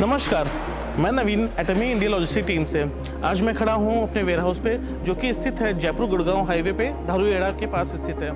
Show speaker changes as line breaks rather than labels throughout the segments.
नमस्कार, मैं नवीन एटमी India logistic team से। आज मैं खड़ा हूं अपने वेयरहाउस पे, जो कि स्थित है जयपुर गुड़गांव हाईवे पे धारूहेड़ा के पास स्थित है।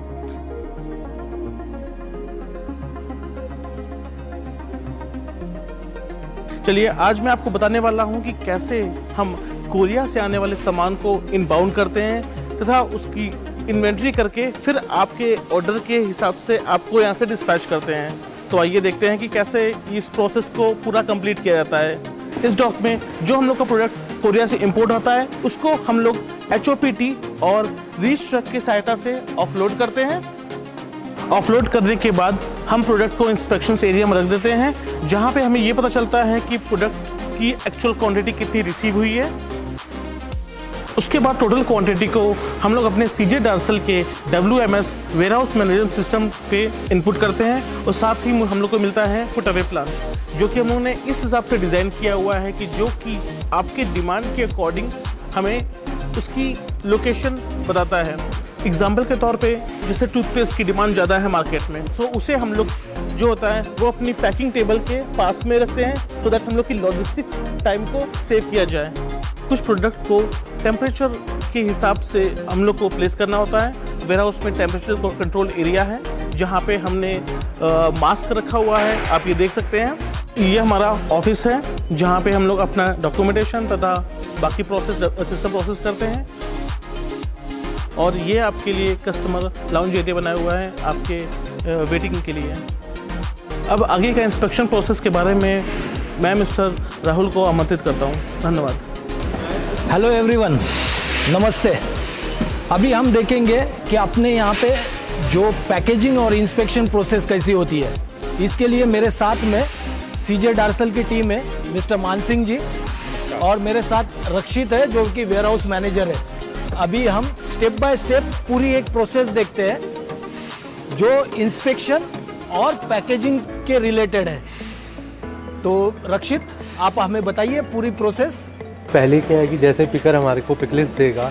चलिए आज मैं आपको बताने वाला हूं कि कैसे हम कोरिया से आने वाले सामान को इनबाउंड करते हैं तथा उसकी इन्वेंट्री करके फिर आपके ऑर्डर के हिसाब से आपको यहाँ से डिस्पैच करते हैं। तो आइए देखते हैं कि कैसे इस प्रोसेस को पूरा कंप्लीट किया जाता है। इस डॉक में जो हम लोग का प्रोडक्ट कोरिया से इंपोर्ट होता है उसको हम लोग HOPT और रीच ट्रक की सहायता से ऑफलोड करते हैं। ऑफलोड करने के बाद हम प्रोडक्ट को इंस्पेक्शन एरिया में रख देते हैं, जहां पे हमें ये पता चलता है कि प्रोडक्ट की एक्चुअल क्वांटिटी कितनी रिसीव हुई है। उसके बाद टोटल क्वांटिटी को हम लोग अपने CJ डार्सल के WMS वेयरहाउस मैनेजमेंट सिस्टम पे इनपुट करते हैं और साथ ही हम लोग को मिलता है पुट अवे प्लान, जो कि हम लोगों ने इस हिसाब से डिज़ाइन किया हुआ है कि जो कि आपके डिमांड के अकॉर्डिंग हमें उसकी लोकेशन बताता है। एग्जाम्पल के तौर पे जैसे टूथपेस्ट की डिमांड ज़्यादा है मार्केट में, सो उसे हम लोग जो होता है वो अपनी पैकिंग टेबल के पास में रखते हैं, सो दैट हम लोग की लॉजिस्टिक्स टाइम को सेव किया जाए। कुछ प्रोडक्ट को टेम्परेचर के हिसाब से हम लोग को प्लेस करना होता है। वेयरहाउस में टेम्परेचर कंट्रोल एरिया है, जहाँ पे हमने मास्क रखा हुआ है, आप ये देख सकते हैं। ये हमारा ऑफिस है, जहाँ पे हम लोग अपना डॉक्यूमेंटेशन तथा बाकी सिस्टम प्रोसेस करते हैं। और ये आपके लिए कस्टमर लाउंज एरिया बनाया हुआ है आपके वेटिंग के लिए। अब आगे का इंस्पेक्शन प्रोसेस के बारे में मैं मिस्टर राहुल को आमंत्रित करता हूँ। धन्यवाद।
हेलो एवरीवन, नमस्ते। अभी हम देखेंगे कि अपने यहाँ पे जो पैकेजिंग और इंस्पेक्शन प्रोसेस कैसी होती है। इसके लिए मेरे साथ में CJ डार्सल की टीम है, मिस्टर मानसिंह जी, और मेरे साथ रक्षित है जो कि वेयरहाउस मैनेजर है। अभी हम स्टेप बाय स्टेप पूरी एक प्रोसेस देखते हैं जो इंस्पेक्शन और पैकेजिंग के रिलेटेड है। तो रक्षित, आप हमें बताइए पूरी प्रोसेस।
पहले क्या है कि जैसे पिकर हमारे को पिक लिस्ट देगा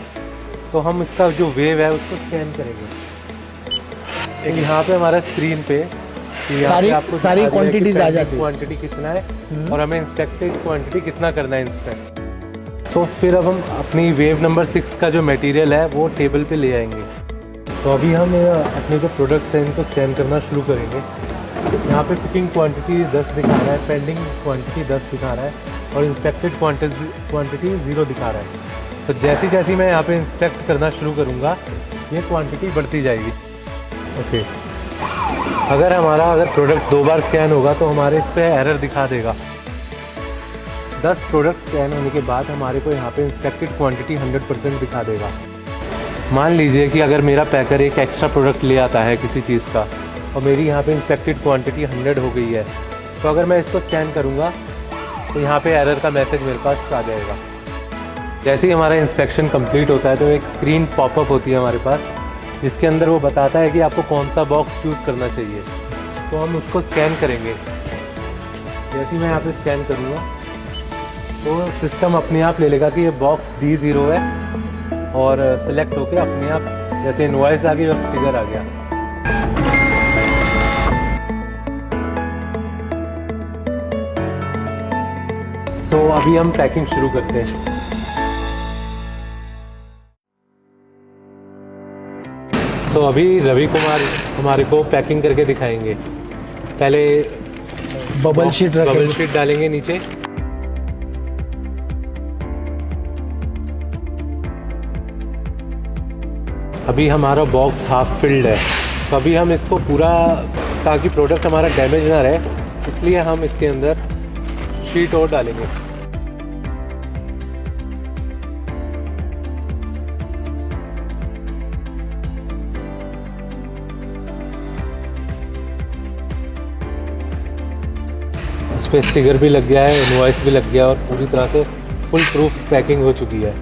तो हम इसका जो वेव है उसको स्कैन करेंगे। एक यहाँ पे हमारा स्क्रीन पे
सारी क्वांटिटीज आ जाती है,
क्वांटिटी कितना है और हमें इंस्पेक्टेड क्वांटिटी कितना करना है इंस्पेक्ट। तो फिर अब हम अपनी वेव नंबर 6 का जो मटेरियल है वो टेबल पे ले आएंगे। तो अभी हम अपने जो प्रोडक्ट्स हैं इनको स्कैन करना शुरू करेंगे। यहाँ पे पिकिंग क्वांटिटी 10 दिखा रहा है, पेंडिंग क्वांटिटी 10 दिखा रहा है और इंस्पेक्टेड क्वांटिटी 0 दिखा रहा है। तो जैसे जैसे मैं यहाँ पे इंस्पेक्ट करना शुरू करूँगा ये क्वांटिटी बढ़ती जाएगी। ओके, अगर प्रोडक्ट 2 बार स्कैन होगा तो हमारे इस पर एरर दिखा देगा। 10 प्रोडक्ट स्कैन होने के बाद हमारे को यहाँ पे इंस्पेक्टेड क्वांटिटी 100% दिखा देगा। मान लीजिए कि अगर मेरा पैकर एक एक्स्ट्रा प्रोडक्ट ले आता है किसी चीज़ का और मेरी यहाँ पे इंस्पेक्टेड क्वांटिटी 100 हो गई है, तो अगर मैं इसको स्कैन करूँगा तो यहाँ पे एरर का मैसेज मेरे पास आ जाएगा। जैसे ही हमारा इंस्पेक्शन कंप्लीट होता है तो एक स्क्रीन पॉपअप होती है हमारे पास, जिसके अंदर वो बताता है कि आपको कौन सा बॉक्स चूज़ करना चाहिए। तो हम उसको स्कैन करेंगे। जैसे ही मैं यहाँ पे स्कैन करूँगा तो सिस्टम अपने आप ले लेगा कि ये बॉक्स D0 है और सिलेक्ट होके अपने आप जैसे इनवॉइस आ गई और स्टिकर आ गया। तो अभी हम पैकिंग शुरू करते हैं। तो अभी रवि कुमार हमारे को पैकिंग करके दिखाएंगे। पहले
बबल शीट
डालेंगे नीचे। अभी हमारा बॉक्स हाफ फिल्ड है, तो अभी हम इसको पूरा, ताकि प्रोडक्ट हमारा डैमेज ना रहे, इसलिए हम इसके अंदर शीट और डालेंगे। इस पे स्टिकर भी लग गया है, इनवॉइस भी लग गया और पूरी तरह से फुल प्रूफ पैकिंग हो चुकी है।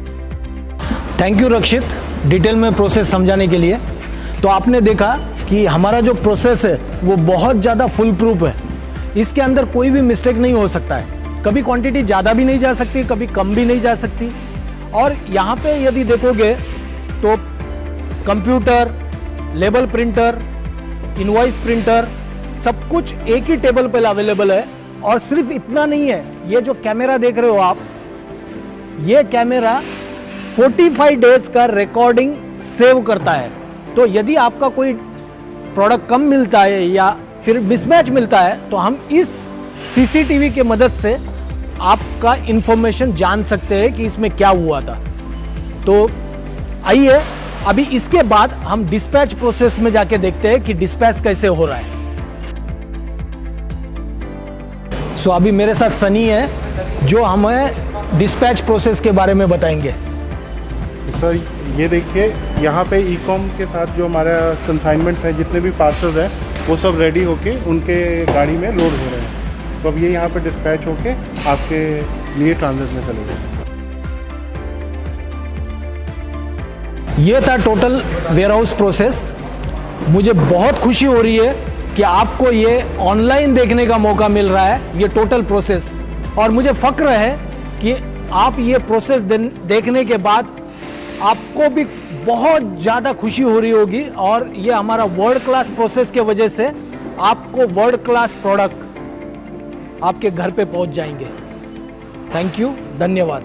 थैंक यू रक्षित, डिटेल में प्रोसेस समझाने के लिए। तो आपने देखा कि हमारा जो प्रोसेस है वो बहुत ज़्यादा फुल प्रूफ है। इसके अंदर कोई भी मिस्टेक नहीं हो सकता है। कभी क्वांटिटी ज़्यादा भी नहीं जा सकती, कभी कम भी नहीं जा सकती। और यहाँ पे यदि देखोगे तो computer, label printer, invoice printer, सब कुछ एक ही टेबल पर अवेलेबल है और सिर्फ इतना नहीं है, ये जो कैमरा देख रहे हो आप, ये कैमरा 45 डेज का रिकॉर्डिंग सेव करता है। तो यदि आपका कोई प्रोडक्ट कम मिलता है या फिर मिसमैच मिलता है तो हम इस सीसीटीवी के मदद से आपका इंफॉर्मेशन जान सकते हैं कि इसमें क्या हुआ था। तो आइए अभी इसके बाद हम डिस्पैच प्रोसेस में जाके देखते हैं कि डिस्पैच कैसे हो रहा है। सो अभी मेरे साथ सनी है जो हमें डिस्पैच प्रोसेस के बारे में बताएंगे।
सर ये देखिए, यहाँ पे ई-कॉम के साथ जो हमारा कंसाइनमेंट है, जितने भी पार्सल्स हैं वो सब रेडी होके उनके गाड़ी में लोड हो रहे हैं। तो अब ये यहाँ पे डिस्पैच होके आपके लिए ट्रांजिट में चले गए।
ये था टोटल वेयरहाउस प्रोसेस। मुझे बहुत खुशी हो रही है कि आपको ये ऑनलाइन देखने का मौका मिल रहा है, ये टोटल प्रोसेस। और मुझे फक्र है कि आप ये प्रोसेस देखने के बाद आपको भी बहुत ज़्यादा खुशी हो रही होगी और ये हमारा वर्ल्ड क्लास प्रोसेस के वजह से आपको वर्ल्ड क्लास प्रोडक्ट आपके घर पे पहुंच जाएंगे। थैंक यू, धन्यवाद।